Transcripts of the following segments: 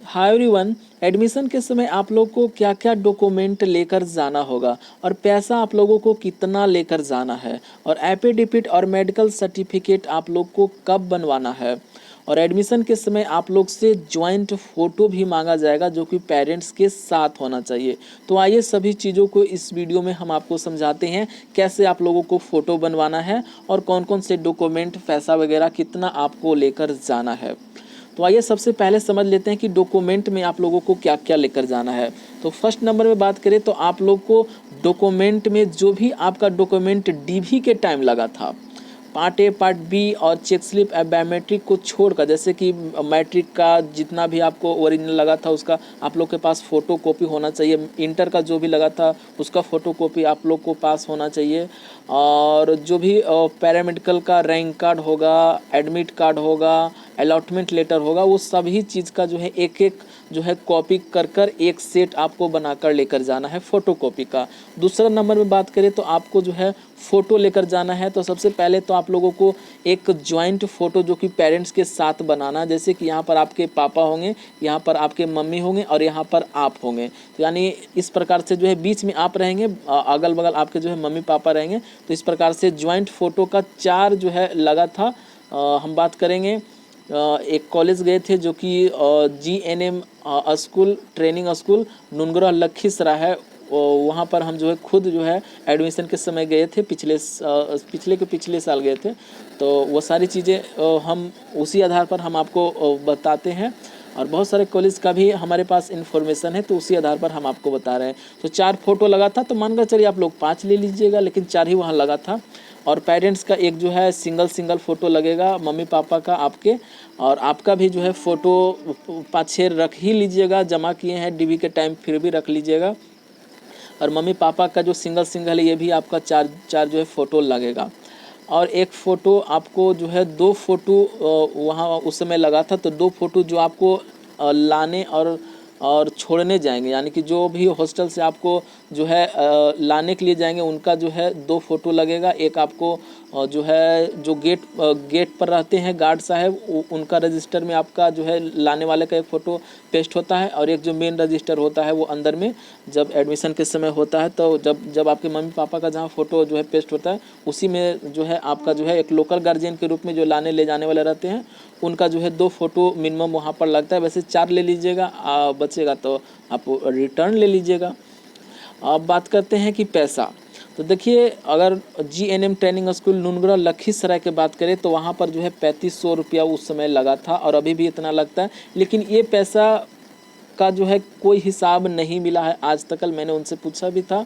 Hi everyone. Admission के समय आप लोग को क्या क्या डॉक्यूमेंट लेकर जाना होगा और पैसा आप लोगों को कितना लेकर जाना है, और एफिडेविट और मेडिकल सर्टिफिकेट आप लोग को कब बनवाना है, और एडमिशन के समय आप लोग से जॉइंट फ़ोटो भी मांगा जाएगा जो कि पेरेंट्स के साथ होना चाहिए। तो आइए सभी चीज़ों को इस वीडियो में हम आपको समझाते हैं कैसे आप लोगों को फ़ोटो बनवाना है और कौन कौन से डॉक्यूमेंट, पैसा वगैरह कितना आपको लेकर जाना है। तो आइए सबसे पहले समझ लेते हैं कि डॉक्यूमेंट में आप लोगों को क्या क्या लेकर जाना है। तो फर्स्ट नंबर में बात करें तो आप लोग को डॉक्यूमेंट में जो भी आपका डॉक्यूमेंट डीवी के टाइम लगा था, पार्ट ए, पार्ट बी और चेक स्लिप बायोमेट्रिक को छोड़कर, जैसे कि मैट्रिक का जितना भी आपको ओरिजिनल लगा था उसका आप लोग के पास फ़ोटो कॉपी होना चाहिए। इंटर का जो भी लगा था उसका फ़ोटो कॉपी आप लोग को पास होना चाहिए। और जो भी पैरामेडिकल का रैंक कार्ड होगा, एडमिट कार्ड होगा, अलॉटमेंट लेटर होगा, वो सभी चीज़ का जो है एक एक जो है कॉपी कर कर एक सेट आपको बनाकर लेकर जाना है फ़ोटो कॉपी का। दूसरा नंबर में बात करें तो आपको जो है फ़ोटो लेकर जाना है। तो सबसे पहले तो आप लोगों को एक जॉइंट फ़ोटो जो कि पेरेंट्स के साथ बनाना, जैसे कि यहाँ पर आपके पापा होंगे, यहाँ पर आपके मम्मी होंगे और यहाँ पर आप होंगे। तो यानी इस प्रकार से जो है बीच में आप रहेंगे, अगल बगल आपके जो है मम्मी पापा रहेंगे। तो इस प्रकार से जॉइंट फ़ोटो का 4 जो है लगा था। हम बात करेंगे एक कॉलेज गए थे जो कि GNM school, training school Nungra Lakhisarai है। वहाँ पर हम जो है खुद जो है एडमिशन के समय गए थे, पिछले साल गए थे। तो वो सारी चीज़ें हम उसी आधार पर हम आपको बताते हैं, और बहुत सारे कॉलेज का भी हमारे पास इन्फॉर्मेशन है, तो उसी आधार पर हम आपको बता रहे हैं। तो 4 फोटो लगा था, तो मान कर चलिए आप लोग 5 ले लीजिएगा, लेकिन 4 ही वहाँ लगा था। और पेरेंट्स का एक जो है सिंगल फ़ोटो लगेगा, मम्मी पापा का आपके, और आपका भी जो है फ़ोटो 5-6 रख ही लीजिएगा, जमा किए हैं डीवी के टाइम फिर भी रख लीजिएगा। और मम्मी पापा का जो सिंगल है ये भी आपका 4 जो है फ़ोटो लगेगा। और एक फ़ोटो आपको जो है 2 फ़ोटो वहाँ उस समय लगा था, तो 2 फ़ोटो जो आपको लाने और छोड़ने जाएंगे, यानी कि जो भी हॉस्टल से आपको जो है लाने के लिए जाएंगे उनका जो है 2 फ़ोटो लगेगा। एक आपको जो है जो गेट पर रहते हैं गार्ड साहब, उनका रजिस्टर में आपका जो है लाने वाले का एक फ़ोटो पेस्ट होता है, और एक जो मेन रजिस्टर होता है वो अंदर में जब एडमिशन के समय होता है, तो जब आपके मम्मी पापा का जहाँ फ़ोटो जो है पेस्ट होता है उसी में जो है आपका जो है एक लोकल गार्जियन के रूप में जो लाने ले जाने वाले रहते हैं उनका जो है 2 फ़ोटो मिनिमम वहाँ पर लगता है। वैसे 4 ले लीजिएगा, बचेगा तो आप रिटर्न ले लीजिएगा। अब बात करते हैं कि पैसा। तो देखिए, अगर GNM training school Nungra Lakhisarai की बात करें तो वहाँ पर जो है 3500 रुपया उस समय लगा था, और अभी भी इतना लगता है। लेकिन ये पैसा का जो है कोई हिसाब नहीं मिला है आज तक। मैंने उनसे पूछा भी था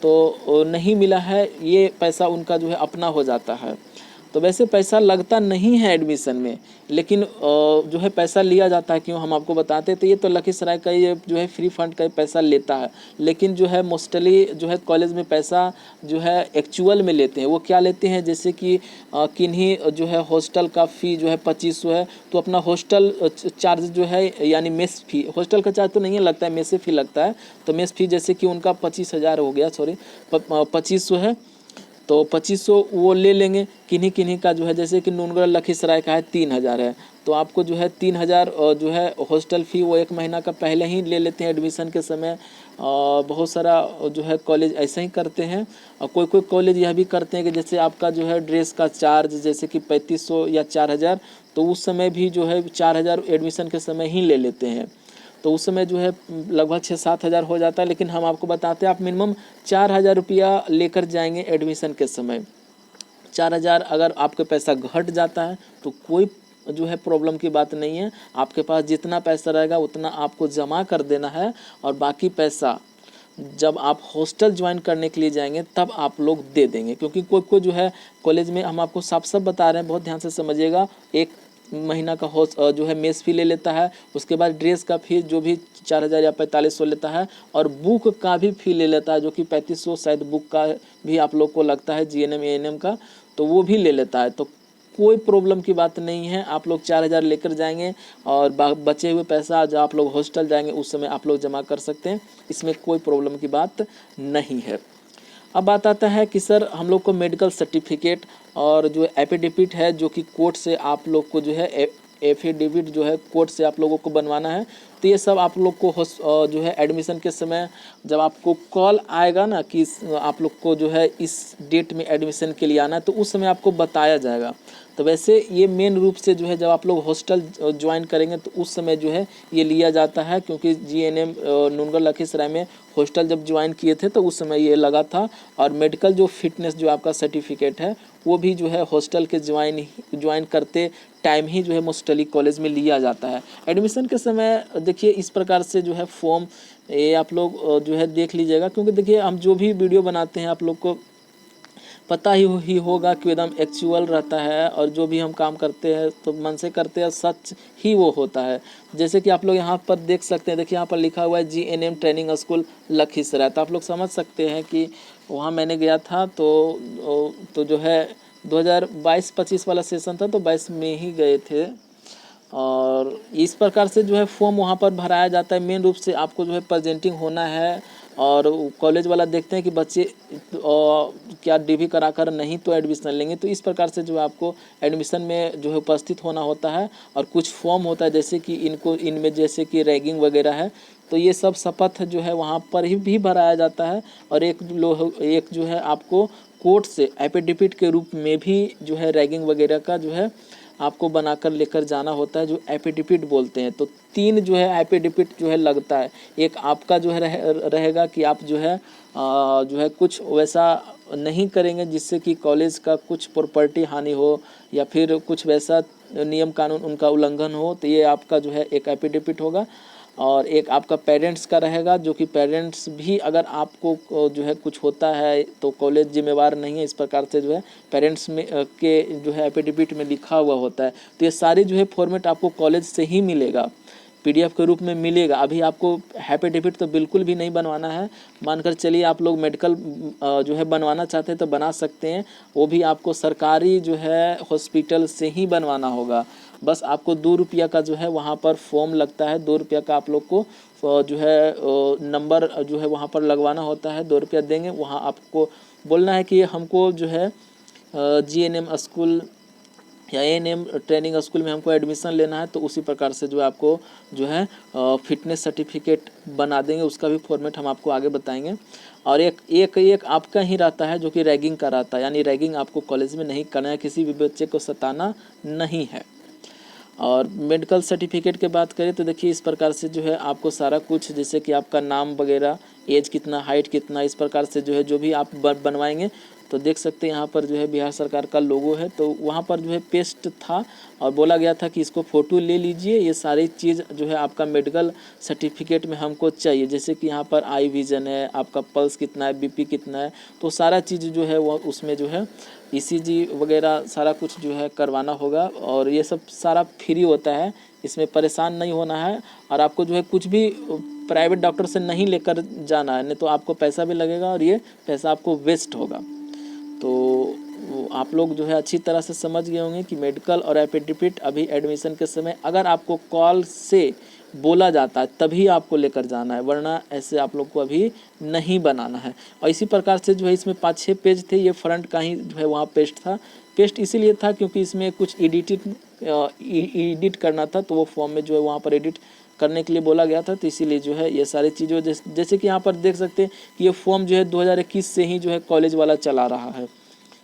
तो नहीं मिला है। ये पैसा उनका जो है अपना हो जाता है। तो वैसे पैसा लगता नहीं है एडमिशन में, लेकिन जो है पैसा लिया जाता है। क्यों, हम आपको बताते हैं। तो ये तो लखीसराय का ये जो है फ्री फंड का पैसा लेता है, लेकिन जो है मोस्टली जो है कॉलेज में पैसा जो है एक्चुअल में लेते हैं। वो क्या लेते हैं, जैसे कि किन्हीं जो है हॉस्टल का फ़ी जो है 2500 है, तो अपना हॉस्टल चार्ज जो है, यानी मेस फ़ी, हॉस्टल का चार्ज तो नहीं लगता है, मेस फ़ी लगता है। तो मेस फ़ी जैसे कि उनका 25,000 हो गया, सॉरी 2500 है, तो 2500 वो ले लेंगे। किन्हीं किन्हीं का जो है, जैसे कि नुनगढ़ लखीसराय का है 3000 है, तो आपको जो है 3000 जो है हॉस्टल फ़ी वो 1 महीना का पहले ही ले लेते हैं एडमिशन के समय। बहुत सारा जो है कॉलेज ऐसे ही करते हैं, और कोई कोई कॉलेज यह भी करते हैं कि जैसे आपका जो है ड्रेस का चार्ज जैसे कि 3500 या 4000, तो उस समय भी जो है 4000 एडमिशन के समय ही ले लेते हैं। तो उस समय जो है लगभग 6-7 हज़ार हो जाता है। लेकिन हम आपको बताते हैं आप मिनिमम 4,000 रुपया लेकर जाएंगे एडमिशन के समय। 4,000 अगर आपका पैसा घट जाता है तो कोई जो है प्रॉब्लम की बात नहीं है। आपके पास जितना पैसा रहेगा उतना आपको जमा कर देना है, और बाकी पैसा जब आप हॉस्टल ज्वाइन करने के लिए जाएंगे तब आप लोग दे देंगे। क्योंकि कोई कोई जो है कॉलेज में, हम आपको साफ साफ बता रहे हैं, बहुत ध्यान से समझिएगा, 1 महीना का जो है मेस फ़ी ले लेता है, उसके बाद ड्रेस का फीस जो भी 4,000 या 4500 लेता है, और बुक का भी फ़ी ले लेता है जो कि 3500 शायद बुक का भी आप लोग को लगता है GNM ANM का, तो वो भी ले लेता है। तो कोई प्रॉब्लम की बात नहीं है। आप लोग 4,000 लेकर जाएंगे, और बचे हुए पैसा जब आप लोग हॉस्टल जाएंगे उस समय आप लोग जमा कर सकते हैं, इसमें कोई प्रॉब्लम की बात नहीं है। अब बात आता है कि सर हम लोग को मेडिकल सर्टिफिकेट और जो एफिडेविट है जो कि कोर्ट से आप लोग को जो है एफिडेविट जो है कोर्ट से आप लोगों को बनवाना है। तो ये सब आप लोग को जो है एडमिशन के समय जब आपको कॉल आएगा ना कि आप लोग को जो है इस डेट में एडमिशन के लिए आना है, तो उस समय आपको बताया जाएगा। तो वैसे ये मेन रूप से जो है जब आप लोग हॉस्टल ज्वाइन करेंगे तो उस समय जो है ये लिया जाता है, क्योंकि जीएनएम नूनगढ़ लखीसराय में हॉस्टल जब ज्वाइन किए थे तो उस समय ये लगा था। और मेडिकल जो फिटनेस जो आपका सर्टिफिकेट है वो भी जो है हॉस्टल के ज्वाइन करते टाइम ही जो है मोस्टली कॉलेज में लिया जाता है। एडमिशन के समय देखिए इस प्रकार से जो है फॉर्म ये आप लोग जो है देख लीजिएगा, क्योंकि देखिए हम जो भी वीडियो बनाते हैं आप लोग को पता ही होगा कि एकदम एक्चुअल रहता है, और जो भी हम काम करते हैं तो मन से करते हैं, सच ही वो होता है। जैसे कि आप लोग यहाँ पर देख सकते हैं, देखिए यहाँ पर लिखा हुआ है जीएनएम ट्रेनिंग स्कूल लखीसराय। तो आप लोग समझ सकते हैं कि वहाँ मैंने गया था तो जो है 2022-25 वाला सेशन था, तो 22 में ही गए थे। और इस प्रकार से जो है फॉर्म वहाँ पर भराया जाता है। मेन रूप से आपको जो है प्रेजेंटिंग होना है, और कॉलेज वाला देखते हैं कि बच्चे क्या डीवी कराकर नहीं तो एडमिशन लेंगे। तो इस प्रकार से जो है आपको एडमिशन में जो है उपस्थित होना होता है। और कुछ फॉर्म होता है जैसे कि इनमें जैसे कि रैगिंग वगैरह है, तो ये सब शपथ जो है वहाँ पर ही भी भराया जाता है। और एक जो है आपको कोर्ट से एफिडेविट के रूप में भी जो है रैगिंग वगैरह का जो है आपको बनाकर लेकर जाना होता है, जो एफिडेविट बोलते हैं। तो 3 जो है एफिडेविट जो है लगता है। एक आपका जो है रहेगा कि आप जो है कुछ वैसा नहीं करेंगे जिससे कि कॉलेज का कुछ प्रॉपर्टी हानि हो या फिर कुछ वैसा नियम कानून उनका उल्लंघन हो, तो ये आपका जो है एक एफिडेविट होगा। और एक आपका पेरेंट्स का रहेगा, जो कि पेरेंट्स भी अगर आपको जो है कुछ होता है तो कॉलेज जिम्मेवार नहीं है। इस प्रकार से जो है पेरेंट्स में के जो है एफिडेविट में लिखा हुआ होता है। तो ये सारी जो है फॉर्मेट आपको कॉलेज से ही मिलेगा, पीडीएफ के रूप में मिलेगा। अभी आपको एफिडेविट तो बिल्कुल भी नहीं बनवाना है। मानकर चलिए आप लोग मेडिकल जो है बनवाना चाहते हैं तो बना सकते हैं, वो भी आपको सरकारी जो है हॉस्पिटल से ही बनवाना होगा। बस आपको 2 रुपया का जो है वहाँ पर फॉर्म लगता है, 2 रुपया का आप लोग को जो है नंबर जो है वहाँ पर लगवाना होता है। 2 रुपया देंगे, वहाँ आपको बोलना है कि हमको जो है जीएनएम स्कूल या एएनएम ट्रेनिंग स्कूल में हमको एडमिशन लेना है। तो उसी प्रकार से जो आपको जो है फिटनेस सर्टिफिकेट बना देंगे, उसका भी फॉर्मेट हम आपको आगे बताएंगे। और एक आपका ही रहता है जो कि रैगिंग का रहता है, यानी रैगिंग आपको कॉलेज में नहीं करना है, किसी भी बच्चे को सताना नहीं है। और मेडिकल सर्टिफिकेट की बात करें तो देखिए इस प्रकार से जो है आपको सारा कुछ, जैसे कि आपका नाम वगैरह, एज कितना, हाइट कितना, इस प्रकार से जो है जो भी आप बनवाएंगे। तो देख सकते हैं यहाँ पर जो है बिहार सरकार का लोगो है, तो वहाँ पर जो है पेस्ट था और बोला गया था कि इसको फ़ोटो ले लीजिए। ये सारी चीज़ जो है आपका मेडिकल सर्टिफिकेट में हमको चाहिए, जैसे कि यहाँ पर आई विज़न है, आपका पल्स कितना है, बीपी कितना है, तो सारा चीज़ जो है वो उसमें जो है ईसीजी वगैरह सारा कुछ जो है करवाना होगा। और ये सब सारा फ्री होता है, इसमें परेशान नहीं होना है। और आपको जो है कुछ भी प्राइवेट डॉक्टर से नहीं लेकर जाना है, नहीं तो आपको पैसा भी लगेगा और ये पैसा आपको वेस्ट होगा। तो आप लोग जो है अच्छी तरह से समझ गए होंगे कि मेडिकल और एफिडेविट अभी एडमिशन के समय अगर आपको कॉल से बोला जाता है तभी आपको लेकर जाना है, वरना ऐसे आप लोग को अभी नहीं बनाना है। और इसी प्रकार से जो है इसमें 5-6 पेज थे, ये फ्रंट का ही जो है वहाँ पेस्ट था। पेस्ट इसीलिए था क्योंकि इसमें कुछ एडिट करना था, तो वो फॉर्म में जो है वहाँ पर एडिट करने के लिए बोला गया था। तो इसीलिए जो है ये सारी चीज़ें जैसे कि यहाँ पर देख सकते हैं कि ये फॉर्म जो है 2021 से ही जो है कॉलेज वाला चला रहा है।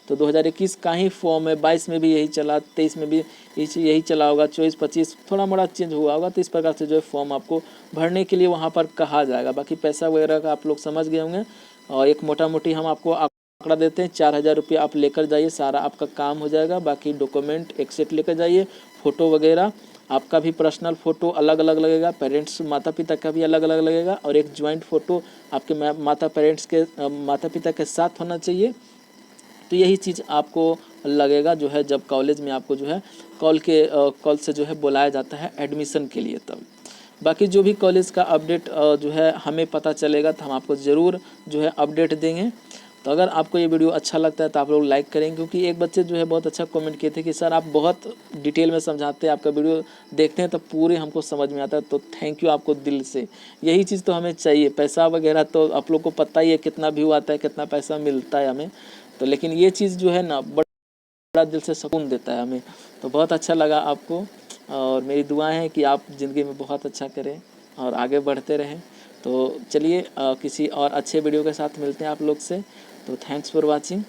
तो 2021 का ही फॉर्म है, 22 में भी यही चला, 23 में भी यही चला होगा, 24-25 थोड़ा मोड़ा चेंज हुआ होगा। तो इस प्रकार से जो है फॉर्म आपको भरने के लिए वहाँ पर कहा जाएगा। बाकी पैसा वगैरह का आप लोग समझ गए होंगे। और एक मोटा मोटी हम आपको आंकड़ा देते हैं, 4000 रुपये आप लेकर जाइए, सारा आपका काम हो जाएगा। बाकी डॉक्यूमेंट एक सेट लेकर जाइए, फ़ोटो वगैरह आपका भी पर्सनल फ़ोटो अलग अलग लगेगा, पेरेंट्स माता पिता का भी अलग अलग लगेगा, और एक ज्वाइंट फ़ोटो आपके माता पिता के साथ होना चाहिए। तो यही चीज़ आपको लगेगा जो है जब कॉलेज में आपको जो है कॉल से जो है बुलाया जाता है एडमिशन के लिए तब। बाकी जो भी कॉलेज का अपडेट जो है हमें पता चलेगा तो हम आपको ज़रूर जो है अपडेट देंगे। तो अगर आपको ये वीडियो अच्छा लगता है तो आप लोग लाइक करेंगे, क्योंकि एक बच्चे जो है बहुत अच्छा कमेंट किए थे कि सर आप बहुत डिटेल में समझाते हैं, आपका वीडियो देखते हैं तो पूरे हमको समझ में आता है। तो थैंक यू आपको दिल से, यही चीज़ तो हमें चाहिए। पैसा वगैरह तो आप लोग को पता ही है कितना व्यू आता है, कितना पैसा मिलता है हमें, तो लेकिन ये चीज़ जो है ना बड़ा दिल से सुकून देता है हमें। तो बहुत अच्छा लगा आपको, और मेरी दुआएं हैं कि आप ज़िंदगी में बहुत अच्छा करें और आगे बढ़ते रहें। तो चलिए किसी और अच्छे वीडियो के साथ मिलते हैं आप लोग से। तो थैंक्स फॉर वॉचिंग।